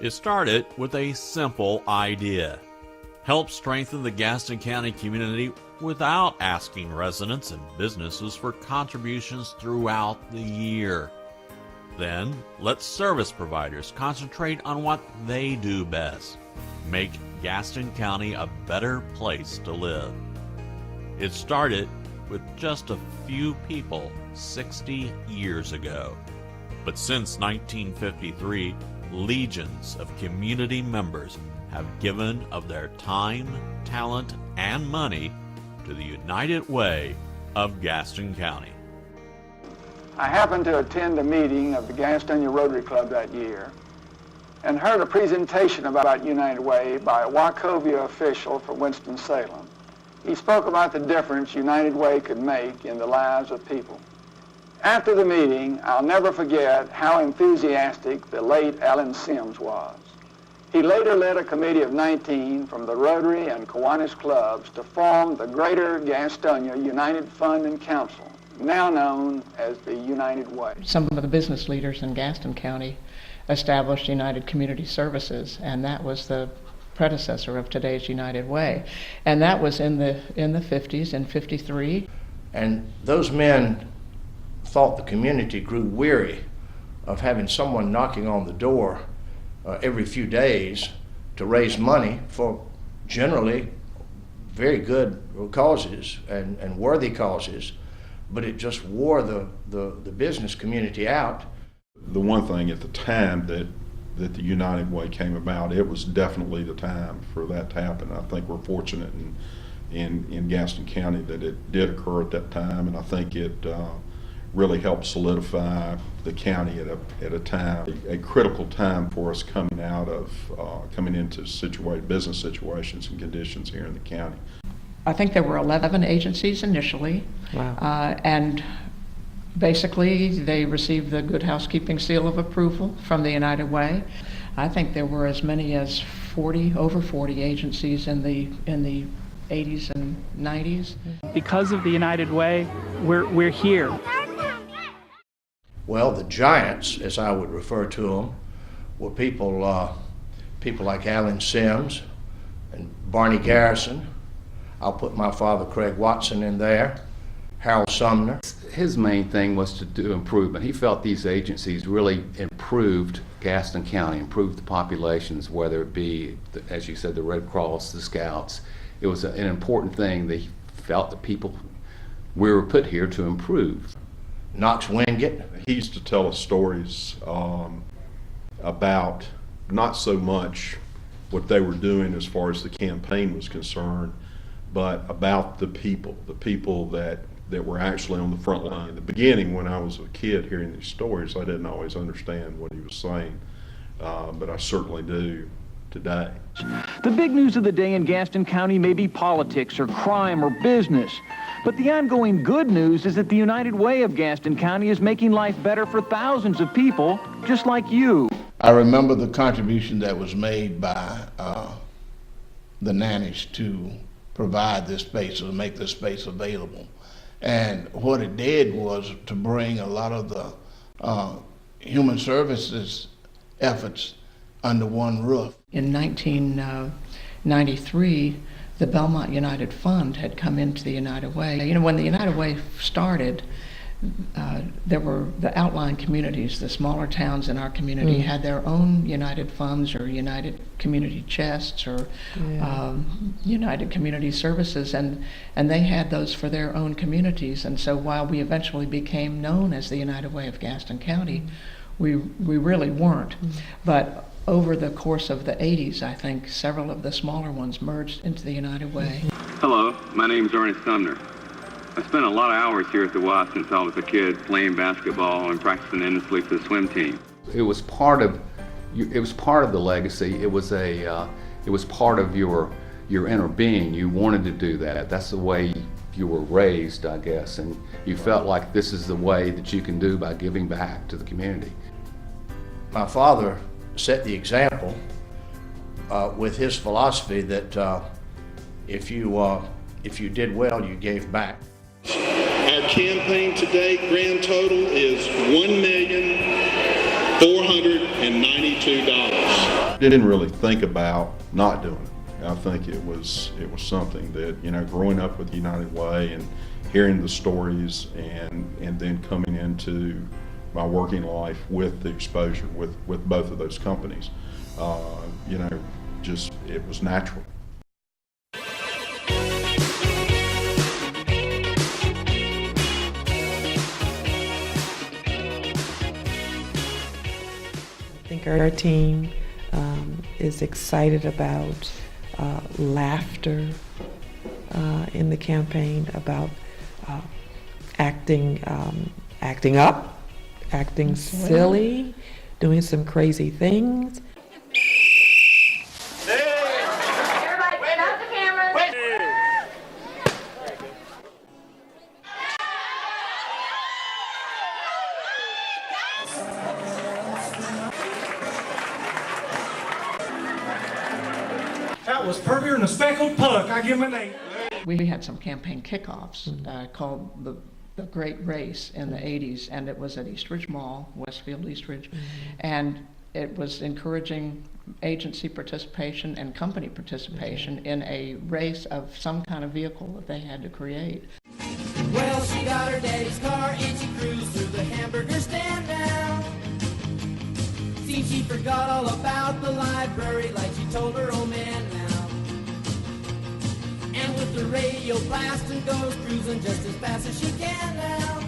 It started with a simple idea: help strengthen the Gaston County community without asking residents and businesses for contributions throughout the year. Then, let service providers concentrate on what they do best: make Gaston County a better place to live. It started with just a few people 60 years ago. But since 1953, legions of community members have given of their time, talent, and money to the United Way of Gaston County. I happened to attend a meeting of the Gastonia Rotary Club that year and heard a presentation about United Way by a Wachovia official from Winston-Salem. He spoke about the difference United Way could make in the lives of people. After the meeting, I'll never forget how enthusiastic the late Alan Sims was. He later led a committee of 19 from the Rotary and Kiwanis clubs to form the Greater Gastonia United Fund and Council, now known as the United Way. Some of the business leaders in Gaston County established United Community Services, and that was the predecessor of today's United Way. And that was in the 50s, in 53. And those men thought the community grew weary of having someone knocking on the door every few days to raise money for generally very good causes and worthy causes, but it just wore the business community out. The one thing at the time that the United Way came about, it was definitely the time for that to happen. I think we're fortunate in Gaston County that it did occur at that time, and I think it really helped solidify the county at a time, a critical time for us coming into business situations and conditions here in the county. I think there were 11 agencies initially. Wow. And basically they received the Good Housekeeping seal of approval from the United Way. I think there were as many as over 40 agencies in the 80s and 90s. Because of the United Way, we're here. Well, the giants, as I would refer to them, were people like Alan Sims and Barney Garrison. I'll put my father, Craig Watson, in there, Harold Sumner. His main thing was to do improvement. He felt these agencies really improved Gaston County, improved the populations, whether it be, as you said, the Red Cross, the Scouts. It was an important thing. They felt that we were put here to improve. Knox Wingate. He used to tell us stories about not so much what they were doing as far as the campaign was concerned, but about the people that were actually on the front line. In the beginning, when I was a kid hearing these stories, I didn't always understand what he was saying, but I certainly do today. The big news of the day in Gaston County may be politics or crime or business, but the ongoing good news is that the United Way of Gaston County is making life better for thousands of people just like you. I remember the contribution that was made by the nannies to provide this space or make this space available. And what it did was to bring a lot of the human services efforts under one roof. In 1993, the Belmont United Fund had come into the United Way. You know, when the United Way started, there were the outlying communities, the smaller towns in our community had their own United Funds or United Community Chests or United Community Services, and they had those for their own communities. And so while we eventually became known as the United Way of Gaston County, we really weren't. But over the course of the 80s, I think several of the smaller ones merged into the United Way. Hello, my name is Ernest Sumner. I spent a lot of hours here at the Y since I was a kid, playing basketball and practicing endlessly for the swim team. It was part of the legacy. It was part of your inner being. You wanted to do that. That's the way you were raised, I guess, and you felt like this is the way that you can do by giving back to the community. My father set the example with his philosophy that if you did well, you gave back. Our campaign today, grand total is $1,400,000. $1,092. Didn't really think about not doing it. I think it was something that, you know, growing up with United Way and hearing the stories and then coming into my working life with the exposure with both of those companies, you know, just it was natural. I think our team is excited about laughter in the campaign, about acting up, acting silly, doing some crazy things. Everybody, stop the cameras. That was prettier than a speckled puck. I give him an 8. We had some campaign kickoffs called the Great Race in the 80s, and it was at Eastridge Mall, Westfield Eastridge, and it was encouraging agency participation and company participation in a race of some kind of vehicle that they had to create. Well, she got her daddy's car and she cruised through the hamburger stand now. Seems she forgot all about the library like she told her old man now. And with the radio blasting goes cruising just as fast as she can now.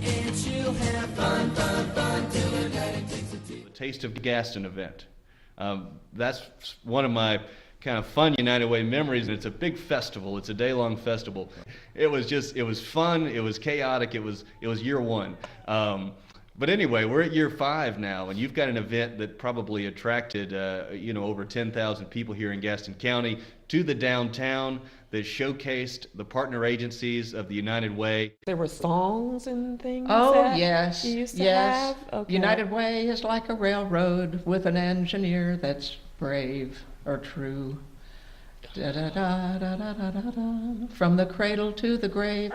And she'll have fun, fun, fun till her daddy takes her to the Taste of Gaston event. That's one of my kind of fun United Way memories. It's a big festival. It's a day-long festival. It was fun. It was chaotic. It was year one. But anyway, we're at year 5 now, and you've got an event that probably attracted, you know, over 10,000 people here in Gaston County to the downtown that showcased the partner agencies of the United Way. There were songs and things. Oh, that yes, you used to yes. have? Okay. United Way is like a railroad with an engineer that's brave or true. Da, da, da, da, da, da, da, da. From the cradle to the grave.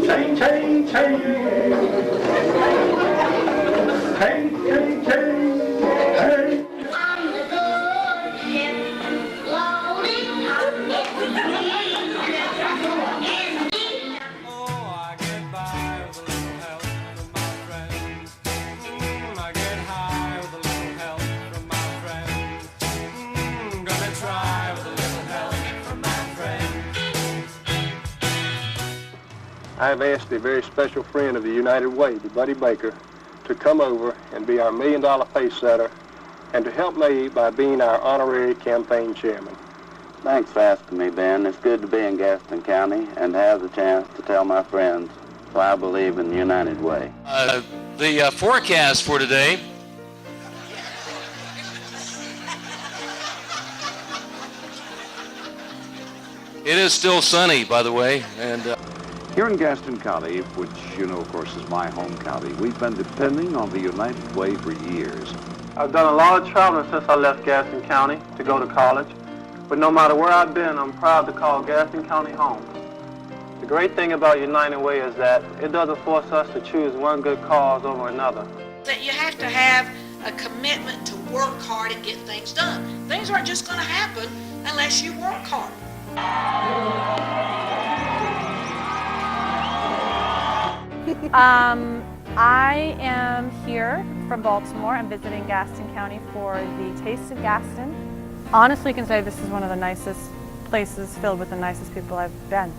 Chain, chain, chain. Chain, chain, chain. I've asked a very special friend of the United Way, Buddy Baker, to come over and be our $1 Million pace setter and to help me by being our honorary campaign chairman. Thanks for asking me, Ben. It's good to be in Gaston County and to have the chance to tell my friends why I believe in the United Way. The forecast for today. It is still sunny, by the way, and here in Gaston County, which you know, of course, is my home county, we've been depending on the United Way for years. I've done a lot of traveling since I left Gaston County to go to college, but no matter where I've been, I'm proud to call Gaston County home. The great thing about United Way is that it doesn't force us to choose one good cause over another. That you have to have a commitment to work hard and get things done. Things aren't just going to happen unless you work hard. I am here from Baltimore. I'm visiting Gaston County for the Taste of Gaston. Honestly, I can say this is one of the nicest places filled with the nicest people I've been.